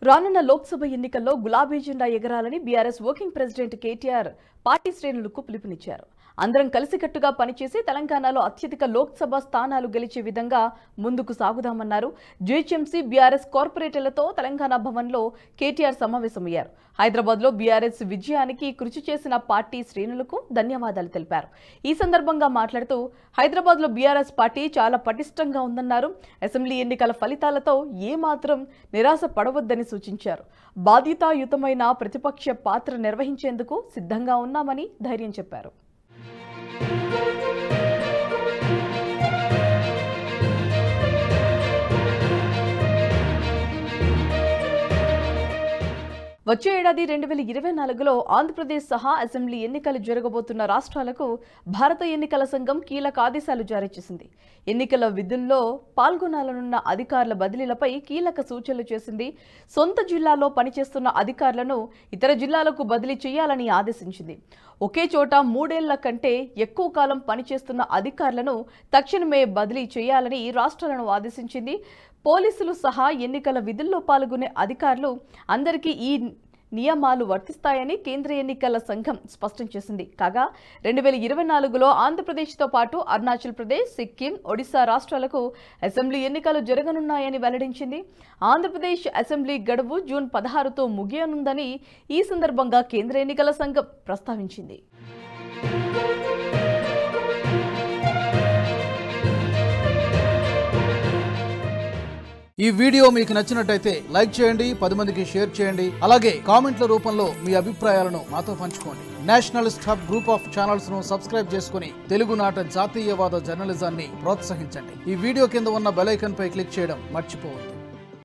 రానున్న లోక్సభ ఎన్నికల్లో గులాబీ జెండా ఎగరాలని BRS working president KTR party శ్రేణులకు పిలుపునిచ్చారు. అందరం కలిసికట్టుగా పనిచేసి తెలంగాణలో అత్యధిక లోక్సభ స్థానాలు గెలిచే విధంగా ముందుకు సాగుదామన్నారు. జీహెచ్ఎంసీ బీఆర్ఎస్ కార్పొరేటర్లతో తెలంగాణ భవన్లో కేటీఆర్ సమావేశమయ్యారు. హైదరాబాద్లో బీఆర్ఎస్ విజయానికి కృషి చేసిన పార్టీ శ్రేణులకు ధన్యవాదాలు తెలిపారు. ఈ సందర్భంగా మాట్లాడుతూ హైదరాబాద్లో బీఆర్ఎస్ పార్టీ చాలా పటిష్టంగా ఉందన్నారు. అసెంబ్లీ ఎన్నికల ఫలితాలతో ఏమాత్రం నిరాశ పడవద్దని సూచించారు. బాధ్యతాయుతమైన ప్రతిపక్ష పాత్ర నిర్వహించేందుకు సిద్ధంగా ఉన్నామని ధైర్యం చెప్పారు. వచ్చే ఏడాది 2024లో ఆంధ్రప్రదేశ్ సహా అసెంబ్లీ ఎన్నికలు జరగబోతున్న రాష్ట్రాలకు భారత ఎన్నికల సంఘం కీలక ఆదేశాలు జారీ చేసింది. ఎన్నికల విధుల్లో పాల్గొనాలనున్న అధికారుల బదిలీలపై కీలక సూచనలు చేసింది. సొంత జిల్లాలో పనిచేస్తున్న అధికారులను ఇతర జిల్లాలకు బదిలీ చేయాలని ఆదేశించింది. ఒకే చోట 3 ఏళ్ల కంటే ఎక్కువ కాలం పనిచేస్తున్న అధికారులను తక్షణమే బదిలీ చేయాలని రాష్ట్రాలను ఆదేశించింది. పోలీసులు సహా ఎన్నికల విధుల్లో పాల్గొనే అధికారులు అందరికీ ఈ నియమాలు వర్తిస్తాయని కేంద్ర ఎన్నికల సంఘం స్పష్టం చేసింది. కాగా 2024లో ఆంధ్రప్రదేశ్తో పాటు అరుణాచల్ ప్రదేశ్, సిక్కిం, ఒడిశా రాష్ట్రాలకు అసెంబ్లీ ఎన్నికలు జరగనున్నాయని వెల్లడించింది. ఆంధ్రప్రదేశ్ అసెంబ్లీ గడువు జూన్ 16తో ముగియనుందని ఈ సందర్భంగా కేంద్ర ఎన్నికల సంఘం ప్రస్తావించింది. ఈ వీడియో మీకు నచ్చినట్టయితే లైక్ చేయండి, 10 మందికి షేర్ చేయండి. అలాగే కామెంట్ల రూపంలో మీ అభిప్రాయాలను మాతో పంచుకోండి. Nationalist hub group of channels ను సబ్స్క్రైబ్ చేసుకుని తెలుగునాట జాతీయవాద జర్నలిజాన్ని ప్రోత్సహించండి. ఈ వీడియో కింద ఉన్న బెల్ ఐకాన్ పై క్లిక్ చేయడం మర్చిపోవద్దు.